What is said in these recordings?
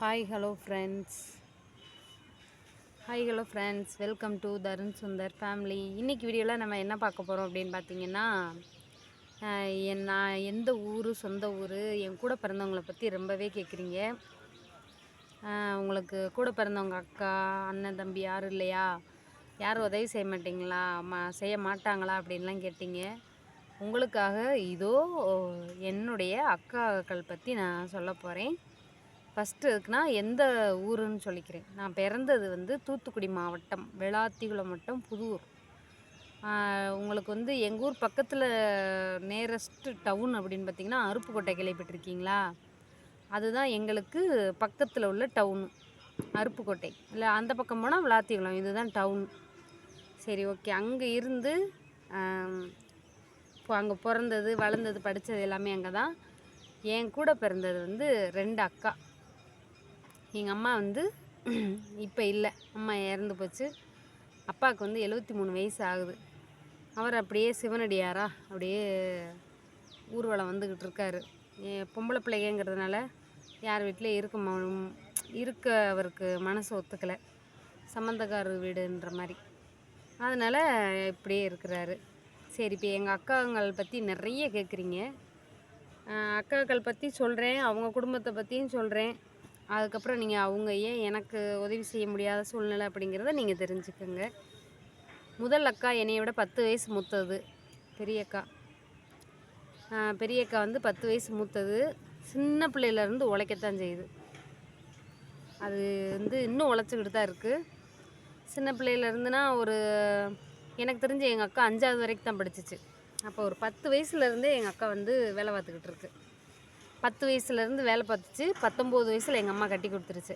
Hi hello friends. Welcome to Tarun Sundar family. இன்றைக்கி வீடியோவில் நம்ம என்ன பார்க்க போகிறோம் அப்படின்னு பார்த்தீங்கன்னா, நான் எந்த ஊர், சொந்த ஊர், என் கூட பிறந்தவங்கள பற்றி ரொம்பவே கேட்குறீங்க. உங்களுக்கு கூட பிறந்தவங்க அக்கா, அண்ணன், தம்பி யாரும் இல்லையா, யாரும் உதவி செய்ய மாட்டிங்களா, செய்ய மாட்டாங்களா அப்படின்லாம் கேட்டீங்க. உங்களுக்காக இதோ என்னுடைய அக்காக்கள் பற்றி நான் சொல்ல போகிறேன். ஃபஸ்ட்டு இருக்குன்னா எந்த ஊருன்னு சொல்லிக்கிறேன். நான் பிறந்தது வந்து தூத்துக்குடி மாவட்டம், விளாத்திகுளம் வட்டம், புதூர். உங்களுக்கு வந்து எங்கள் ஊர் பக்கத்தில் நேரஸ்ட்டு டவுன் அப்படின்னு பார்த்திங்கன்னா அருப்புக்கோட்டை கேள்விப்பட்டிருக்கீங்களா? அதுதான் எங்களுக்கு பக்கத்தில் உள்ள டவுனு அருப்புக்கோட்டை. இல்லை, அந்த பக்கம் போனால் விளாத்திகுளம், இதுதான் டவுன். சரி, ஓகே. அங்கே இருந்து இப்போ அங்கே பிறந்தது, வளர்ந்தது, படித்தது எல்லாமே அங்கே தான். என் கூட பிறந்தது வந்து 2 அக்கா. எங்கள் அம்மா வந்து இப்போ இல்லை, அம்மா இறந்து போச்சு. அப்பாவுக்கு வந்து 73 வயசு ஆகுது. அவர் அப்படியே சிவனடியாராக அப்படியே ஊர்வலம் வந்துக்கிட்டு இருக்கார். பொம்பளை பிள்ளைங்கிறதுனால யார் வீட்டிலையும் இருக்க அவருக்கு மனசு ஒத்துக்கலை, சம்மந்தக்காரர் வீடுன்ற மாதிரி. அதனால் இப்படியே இருக்கிறாரு. சரி, இப்போ எங்கள் அக்காங்கள் பற்றி நிறைய கேட்குறீங்க. அக்காக்கள் பற்றி சொல்கிறேன், அவங்க குடும்பத்தை பற்றியும் சொல்கிறேன். அதுக்கப்புறம் நீங்கள் அவங்க ஏன் எனக்கு உதவி செய்ய முடியாத சூழ்நிலை அப்படிங்கிறத நீங்கள் தெரிஞ்சுக்கோங்க. முதல் அக்கா என்னைய விட 10 வயசு மூத்தது, பெரியக்கா. பெரியக்கா வந்து 10 வயசு மூத்தது. சின்ன பிள்ளையிலேருந்து உழைக்கத்தான் செய்யுது. அது வந்து இன்னும் உழைச்சிக்கிட்டு தான் இருக்குது. சின்ன பிள்ளையிலேருந்துனா எனக்கு தெரிஞ்சு எங்கள் அக்கா 5வது வரைக்கும் தான் படிச்சிச்சு. அப்போ ஒரு 10 வயசுலேருந்தே எங்கள் அக்கா வந்து வேலை பார்த்துக்கிட்டு இருக்கு. 10 வயசுலேருந்து வேலை பார்த்துச்சு. 19 வயசில் எங்கள் அம்மா கட்டி கொடுத்துருச்சு.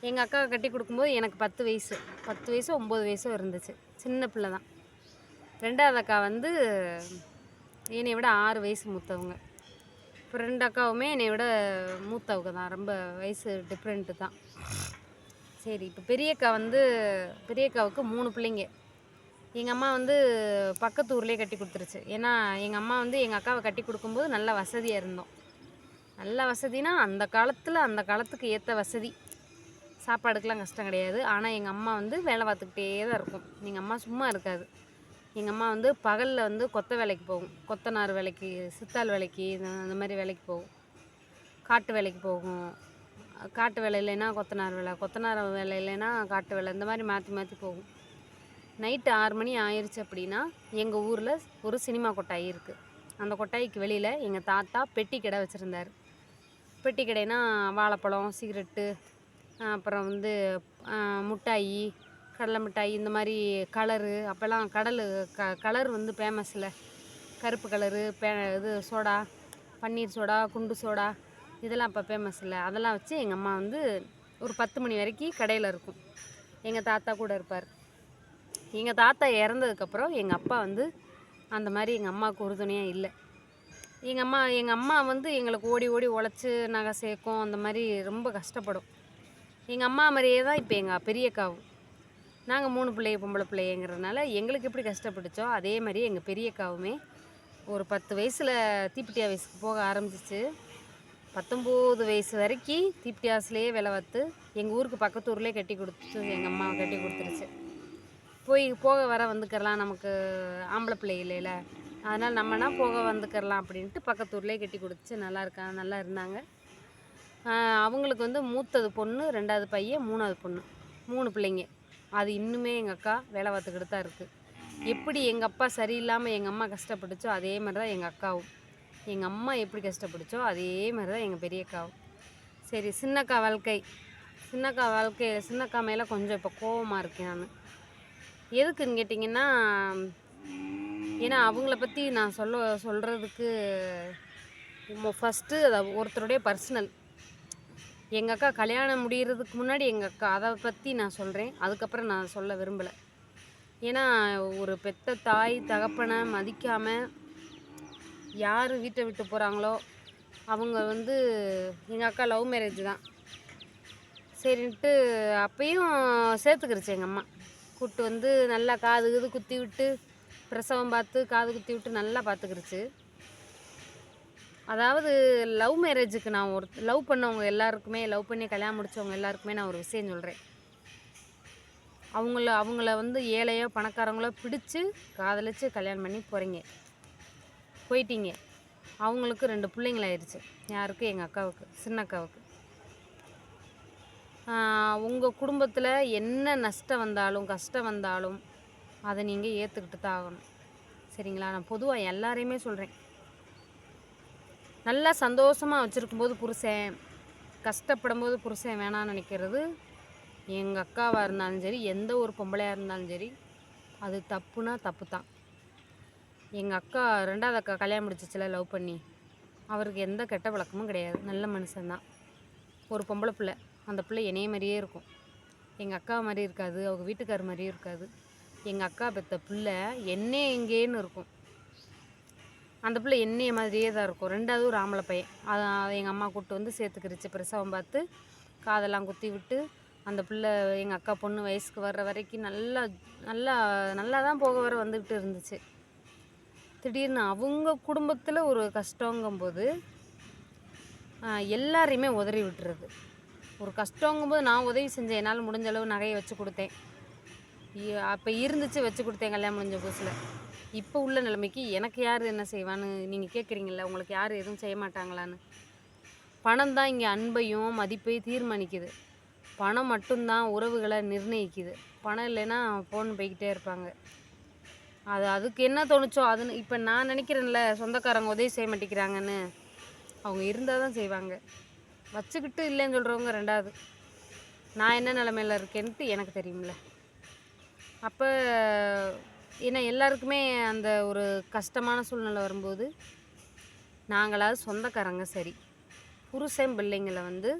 எங்கள் அக்காவை கட்டி கொடுக்கும்போது எனக்கு 10 வயசோ 9 வயசோ இருந்துச்சு. சின்ன பிள்ளை தான். 2வது அக்கா வந்து என்னை விட 6 வயசு மூத்தவங்க. இப்போ 2 அக்காவுமே என்னை விட மூத்தவங்க தான், ரொம்ப வயசு டிஃப்ரெண்ட்டு தான். சரி, இப்போ பெரியக்காவுக்கு 3 பிள்ளைங்க. எங்கள் அம்மா வந்து பக்கத்து ஊர்லேயே கட்டி கொடுத்துருச்சு. ஏன்னா எங்கள் அம்மா வந்து எங்கள் அக்காவை கட்டி கொடுக்கும்போது நல்ல வசதியாக இருந்தோம். நல்ல வசதினா அந்த காலத்துக்கு ஏற்ற வசதி. சாப்பாடுக்கெலாம் கஷ்டம் கிடையாது. ஆனால் எங்கள் அம்மா வந்து வேலை பார்த்துக்கிட்டே தான் இருக்கும். எங்கள் அம்மா சும்மா இருக்காது. எங்கள் அம்மா வந்து பகலில் வந்து கொத்த வேலைக்கு போகும், கொத்தனார் வேலைக்கு, சித்தாள் வேலைக்கு, அந்த மாதிரி வேலைக்கு போகும். காட்டு வேலைக்கு போகும். காட்டு வேலை இல்லைன்னா கொத்தனார் வேலை, கொத்தனார் வேலை இல்லைன்னா காட்டு வேலை, இந்த மாதிரி மாற்றி மாற்றி போகும். நைட்டு 6 மணி ஆயிடுச்சு அப்படின்னா எங்கள் ஊரில் ஒரு சினிமா கொட்டாயி இருக்குது. அந்த கொட்டாய்க்கு வெளியில் எங்கள் தாத்தா பெட்டி கடை வச்சுருந்தார். பெட்டி கடைனா வாழைப்பழம், சிகரெட்டு, அப்புறம் வந்து மிட்டாயி, கடலை மிட்டாய், இந்த மாதிரி கலரு. அப்போல்லாம் கலர் வந்து ஃபேமஸில், கருப்பு கலரு, இது சோடா, பன்னீர் சோடா, குண்டு சோடா, இதெல்லாம் அப்போ ஃபேமஸ் இல்லை. அதெல்லாம் வச்சு எங்கள் அம்மா வந்து ஒரு 10 மணி வரைக்கும் கடையில் இருக்கும். எங்கள் தாத்தா கூட இருப்பார். எங்கள் தாத்தா இறந்ததுக்கப்புறம் எங்கள் அப்பா வந்து அந்த மாதிரி எங்கள் அம்மாவுக்கு உறுதுணையாக இல்லை. எங்கள் அம்மா வந்து எங்களுக்கு ஓடி ஓடி உழைச்சி நகை சேர்க்கும், அந்த மாதிரி ரொம்ப கஷ்டப்படும். எங்கள் அம்மா மாதிரியே தான் இப்போ எங்கள் பெரியக்காவும். நாங்கள் 3 பொம்பளை பிள்ளைங்கிறதுனால எங்களுக்கு எப்படி கஷ்டப்பட்டுச்சோ அதே மாதிரி எங்கள் பெரியக்காவுமே ஒரு 10 வயசில் தீப்பெட்டி ஆஃபீஸுக்கு போக ஆரம்பிச்சிச்சு. 19 வயசு வரைக்கும் தீப்பெட்டி ஆஃபீஸ்லேயே வேலை பார்த்து எங்கள் ஊருக்கு பக்கத்து ஊர்லேயே கட்டி கொடுத்துட்டு எங்கள் அம்மாவை கட்டி கொடுத்துருச்சு. போக வர வந்துக்கிறலாம், நமக்கு ஆம்பளை பிள்ளை இல்லைல, அதனால் நம்மனா போக வந்துக்கிறலாம் அப்படின்ட்டு பக்கத்து ஊர்லேயே கட்டி கொடுத்துச்சு. நல்லா இருந்தாங்க. அவங்களுக்கு வந்து மூத்தது பொண்ணு, 2வது பையன், 3வது பொண்ணு, 3 பிள்ளைங்க. அது இன்னுமே எங்கள் அக்கா வேலை பார்த்துக்கிட்டு தான் இருக்குது. எப்படி எங்கள் அப்பா சரியில்லாமல் எங்கள் அம்மா கஷ்டப்பட்டுச்சோ அதே மாதிரி தான் எங்கள் அக்காவும். எங்கள் அம்மா எப்படி கஷ்டப்பட்டுச்சோ அதே மாதிரி தான் எங்கள் பெரியக்காவும். சரி, சின்னக்கா மேலே கொஞ்சம் இப்போ கோவமாக இருக்கேன் நான். எதுக்குன்னு கேட்டிங்கன்னா, ஏன்னா அவங்கள பற்றி நான் சொல்கிறதுக்கு ஃபஸ்ட்டு அது ஒருத்தருடைய பர்சனல். எங்கள் அக்கா கல்யாணம் முடிகிறதுக்கு முன்னாடி எங்கள் அக்கா, அதை பற்றி நான் சொல்கிறேன். அதுக்கப்புறம் நான் சொல்ல விரும்பலை. ஏன்னா ஒரு பெத்த தாய் தகப்பனை மதிக்காமல் யார் வீட்டை விட்டு போகிறாங்களோ அவங்க வந்து, எங்கள் அக்கா லவ் மேரேஜ் தான். சரின்ட்டு அப்பையும் சேர்த்துக்கிருச்சு எங்கள் அம்மா. கூட்டு வந்து நல்லா காது குத்தி விட்டு, பிரசவம் பார்த்து காது குத்தி விட்டு நல்லா பார்த்துக்கிருச்சு. அதாவது லவ் மேரேஜுக்கு நான் லவ் பண்ணவங்க எல்லாருக்குமே, லவ் பண்ணி கல்யாணம் முடிச்சவங்க எல்லாருக்குமே நான் ஒரு விஷயம் சொல்கிறேன். அவங்கள வந்து ஏழையோ பணக்காரங்களோ பிடிச்சு காதலிச்சு கல்யாணம் பண்ணி போயிட்டீங்க. அவங்களுக்கு 2 பிள்ளைங்களாயிருச்சு. யாருக்கு? எங்கள் அக்காவுக்கு, சின்ன அக்காவுக்கு. உங்கள் குடும்பத்தில் என்ன நஷ்டம் வந்தாலும் கஷ்டம் வந்தாலும் அதை நீங்கள் ஏற்றுக்கிட்டு தான் ஆகணும். சரிங்களா? நான் பொதுவாக எல்லாரையுமே சொல்கிறேன். நல்லா சந்தோஷமாக வச்சுருக்கும்போது புருஷன், கஷ்டப்படும்போது புருஷன் வேணான்னு நினைக்கிறது எங்கள் அக்காவாக இருந்தாலும் சரி, எந்த ஒரு பொம்பளையாக இருந்தாலும் சரி, அது தப்புனா தப்பு தான். எங்கள் அக்கா 2வது அக்கா கல்யாணம் முடிச்சிச்சுல லவ் பண்ணி, அவருக்கு எந்த கெட்ட பழக்கமும் கிடையாது. நல்ல மனுஷன்தான். ஒரு பொம்பளை பிள்ளை. அந்த பிள்ளை என்னைய மாதிரியே இருக்கும். எங்கள் அக்கா மாதிரி இருக்காது, அவங்க வீட்டுக்கார் மாதிரியும் இருக்காது. எங்கள் அக்கா பெற்ற பிள்ளை என்னையே எங்கேன்னு இருக்கும். அந்த பிள்ளை என்னைய மாதிரியே தான் இருக்கும். 2வது ஒரு ஆம்பளை பையன். அதை எங்கள் அம்மா கூப்பிட்டு வந்து சேர்த்துக்கிருச்சு. பிரசவம் பார்த்து காதெல்லாம் குத்தி விட்டு அந்த பிள்ளை எங்கள் அக்கா பொண்ணு வயசுக்கு வர்ற வரைக்கும் நல்லா நல்லா நல்லா தான் போக வர வந்துக்கிட்டு இருந்துச்சு. திடீர்னு அவங்க குடும்பத்தில் ஒரு கஷ்டங்கும்போது எல்லாரையுமே உதறி விட்டுறது. ஒரு கஷ்டங்கும்போது நான் உதவி செஞ்சேன். என்னால் முடிஞ்ச அளவு நகையை வச்சு கொடுத்தேன். அப்போ இருந்துச்சு, வச்சு கொடுத்தேன் கல்யாணம் முடிஞ்ச புதுசில். இப்போ உள்ள நிலைமைக்கு எனக்கு யார் என்ன செய்வான்னு நீங்கள் கேட்குறீங்கள, உங்களுக்கு யார் எதுவும் செய்ய மாட்டாங்களான்னு. பணம் தான் இங்கே அன்பையும் மதிப்பையும் தீர்மானிக்குது. பணம் மட்டும்தான் உறவுகளை நிர்ணயிக்குது. பணம் இல்லைன்னா போன்னு போய்கிட்டே இருப்பாங்க. அதுக்கு என்ன தோணுச்சோ அதுன்னு. இப்போ நான் நினைக்கிறேன்ல, சொந்தக்காரங்க உதவி செய்ய மாட்டேங்கிறாங்கன்னு. அவங்க இருந்தால் தான் செய்வாங்க. வச்சுக்கிட்டு இல்லைன்னு சொல்கிறவங்க 2வது. நான் என்ன நிலமையில் இருக்கேன்ட்டு எனக்கு தெரியும்ல. அப்போ ஏன்னா எல்லாருக்குமே அந்த ஒரு கஷ்டமான சூழ்நிலை வரும்போது நாங்களாவது சொந்தக்காரங்க சரி, புருஷன் பிள்ளைங்களை வந்து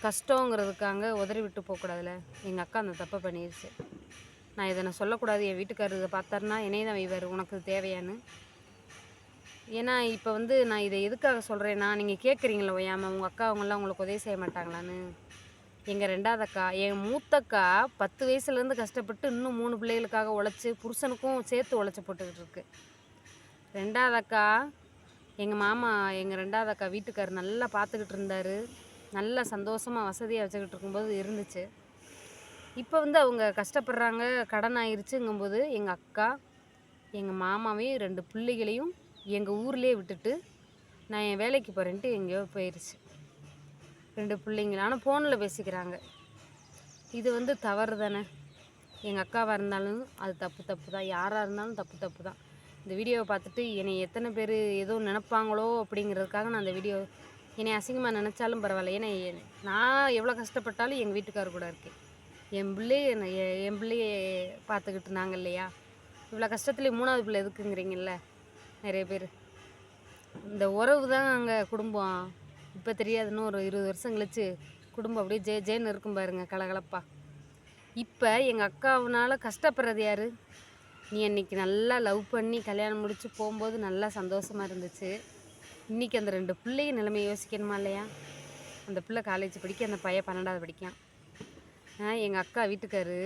கஷ்டங்கிறதுக்காக உதறி விட்டு போகக்கூடாதுல்ல. எங்கள் அக்கா அந்த தப்பை பண்ணிடுச்சு. நான் இதை சொல்லக்கூடாது. என் வீட்டுக்காரர் இதை பார்த்தாருன்னா என்னைய தான் வைவார், உனக்கு தேவையான்னு. ஏன்னா இப்போ வந்து நான் இதை எதுக்காக சொல்கிறேன்னா, நீங்கள் கேட்குறீங்களா ஓயாமல் உங்கள் அக்கா அவங்களாம் உங்களுக்கு உதவி செய்ய மாட்டாங்களான்னு. எங்கள் 2வது அக்கா, என் மூத்தக்கா 10 வயசுலேருந்து கஷ்டப்பட்டு இன்னும் 3 பிள்ளைகளுக்காக உழைச்சி புருஷனுக்கும் சேர்த்து உழைச்சி போட்டுக்கிட்டு இருக்கு. 2வது அக்கா, எங்கள் மாமா எங்கள் 2வது அக்கா வீட்டுக்காரர் நல்லா பார்த்துக்கிட்டு இருந்தார். நல்லா சந்தோஷமாக வசதியாக வச்சுக்கிட்டு இருக்கும்போது இருந்துச்சு. இப்போ வந்து அவங்க கஷ்டப்படுறாங்க, கடன் ஆயிடுச்சுங்கும்போது எங்கள் அக்கா எங்கள் மாமாவையும் 2 பிள்ளைகளையும் எங்கள் ஊர்லேயே விட்டுட்டு நான் என் வேலைக்கு போகிறேன்ட்டு எங்கேயோ போயிடுச்சு. 2 பிள்ளைங்கள ஆனால் ஃபோனில் பேசிக்கிறாங்க. இது வந்து தவறு தானே. எங்கள் அக்காவாக இருந்தாலும் அது தப்பு தான். யாராக இருந்தாலும் தப்பு தான். இந்த வீடியோவை பார்த்துட்டு என்னை எத்தனை பேர் ஏதோ நினைப்பாங்களோ அப்படிங்கிறதுக்காக நான் அந்த வீடியோ, என்னை அசிங்கமாக நினச்சாலும் பரவாயில்ல. ஏன்னா நான் எவ்வளோ கஷ்டப்பட்டாலும் எங்கள் வீட்டுக்காரர் கூட இருக்கேன். என் பிள்ளைய பார்த்துக்கிட்டு நாங்கள் இல்லையா. இவ்வளோ கஷ்டத்துலேயே 3வது பிள்ளை எதுக்குங்கிறீங்கல்ல நிறைய பேர். இந்த உறவு தான் அங்கே குடும்பம். இப்போ தெரியாதுன்னு ஒரு 20 வருஷம் கழிச்சு குடும்பம் அப்படியே ஜேன்னு இருக்கும் பாருங்க, கலகலப்பா. இப்போ எங்கள் அக்காவனால் கஷ்டப்படுறது யார்? நீ அன்றைக்கி நல்லா லவ் பண்ணி கல்யாணம் முடித்து போகும்போது நல்லா சந்தோஷமாக இருந்துச்சு. இன்றைக்கி அந்த 2 பிள்ளைய நிலைமை யோசிக்கணுமா இல்லையா? அந்த பிள்ளை காலேஜ் படிக்க, அந்த பையன் 12வது படிக்கான். எங்கள் அக்கா வீட்டுக்காரு,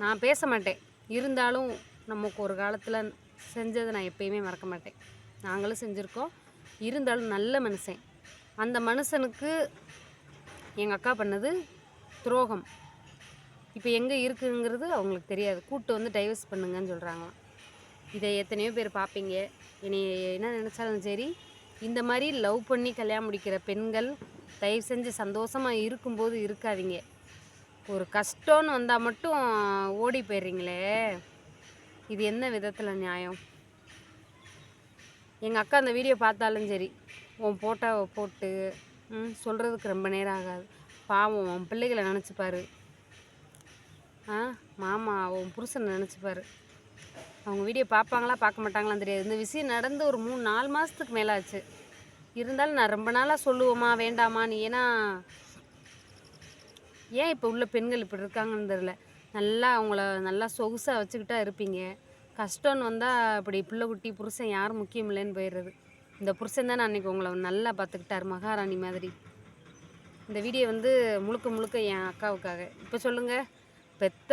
நான் பேச மாட்டேன், இருந்தாலும் நமக்கு ஒரு காலத்தில் செஞ்சதை நான் எப்பயுமே மறக்க மாட்டேன். நாங்களும் செஞ்சுருக்கோம். இருந்தாலும் நல்ல மனுஷன். அந்த மனுஷனுக்கு எங்கள் அக்கா பண்ணது துரோகம். இப்போ எங்கே இருக்குங்கிறது அவங்களுக்கு தெரியாது. கூப்பிட்டு வந்து டைவர்ஸ் பண்ணுங்கன்னு சொல்கிறாங்களாம். இதை எத்தனையோ பேர் பார்ப்பீங்க. என்னை என்ன நினச்சாலும் சரி, இந்த மாதிரி லவ் பண்ணி கல்யாணம் முடிக்கிற பெண்கள் தயவு செஞ்சு சந்தோஷமாக இருக்கும்போது இருக்காதீங்க. ஒரு கஷ்டம்னு வந்தால் மட்டும் ஓடி போயிடுறீங்களே, இது என்ன விதத்தில் நியாயம்? எங்கள் அக்கா அந்த வீடியோ பார்த்தாலும் சரி, உன் போட்டாவை போட்டு சொல்கிறதுக்கு ரொம்ப நேரம் ஆகாது. பாவம் உன் பிள்ளைகளை நினச்சிப்பாரு. மாமா உன் புருஷனை நினச்சிப்பாரு. அவங்க வீடியோ பார்ப்பாங்களா பார்க்க மாட்டாங்களான்னு தெரியாது. இந்த விஷயம் நடந்து ஒரு 3-4 மாதத்துக்கு மேலே ஆச்சு. இருந்தாலும் நான் ரொம்ப நாளாக சொல்லுவோமா வேண்டாமான்னு. ஏன்னா ஏன் இப்போ உள்ள பெண்கள் இப்படி இருக்காங்கன்னு தெரில. நல்லா அவங்கள நல்லா சொகுசாக வச்சுக்கிட்டா இருப்பீங்க. கஷ்டம்னு வந்தால் அப்படி பிள்ளை குட்டி புருஷன் யாரும் முக்கியம் இல்லைன்னு போயிடுறது. இந்த புருஷன் தான் அன்றைக்கி உங்களை நல்லா பார்த்துக்கிட்டார், மகாராணி மாதிரி. இந்த வீடியோ வந்து முழுக்க முழுக்க என் அக்காவுக்காக. இப்போ சொல்லுங்கள், பெத்த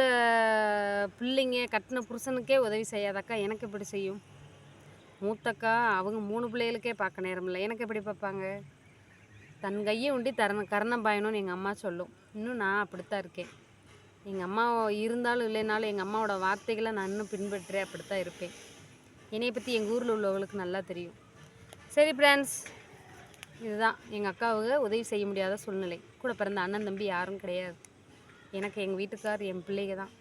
பிள்ளைங்க கட்டின புருஷனுக்கே உதவி செய்யாத அக்கா எனக்கு எப்படி செய்யும்? மூத்தக்கா அவங்க 3 பிள்ளைகளுக்கே பார்க்க நேரம் இல்லை. எனக்கு எப்படி பார்ப்பாங்க? தன் கையை உண்டி கரணம் பாயணும்னு எங்கள் அம்மா சொல்லும். இன்னும் நான் அப்படித்தான் இருக்கேன். எங்கள் அம்மா இருந்தாலும் இல்லைனாலும் எங்கள் அம்மாவோட வார்த்தைகளை நான் இன்னும் பின்பற்றி அப்படித்தான் இருப்பேன். என்னையை பற்றி எங்கள் ஊரில் உள்ளவங்களுக்கு நல்லா தெரியும். சரி ஃப்ரெண்ட்ஸ், இதுதான் எங்கள் அக்காவுக்கு உதவி செய்ய முடியாத சூழ்நிலை. கூட பிறந்த அண்ணன் தம்பி யாரும் கிடையாது. எனக்கு எங்கள் வீட்டுக்கார், என் பிள்ளைங்க தான்.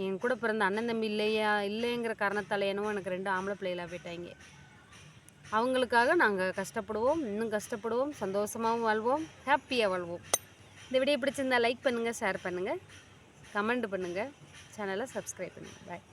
என் கூட பிறந்த அண்ணன் தம்பி இல்லைங்கிற காரணத்தால் என்னவோ எனக்கு 2 ஆம்பளை பிள்ளைகளாக போயிட்டாங்க. அவங்களுக்காக நாங்கள் கஷ்டப்படுவோம், இன்னும் கஷ்டப்படுவோம், சந்தோஷமாகவும் வாழ்வோம், ஹாப்பியாக வாழ்வோம். இந்த வீடியோ பிடிச்சிருந்தா லைக் பண்ணுங்கள், ஷேர் பண்ணுங்கள், கமெண்ட் பண்ணுங்கள், சேனலை சப்ஸ்கிரைப் பண்ணுங்கள். பாய்.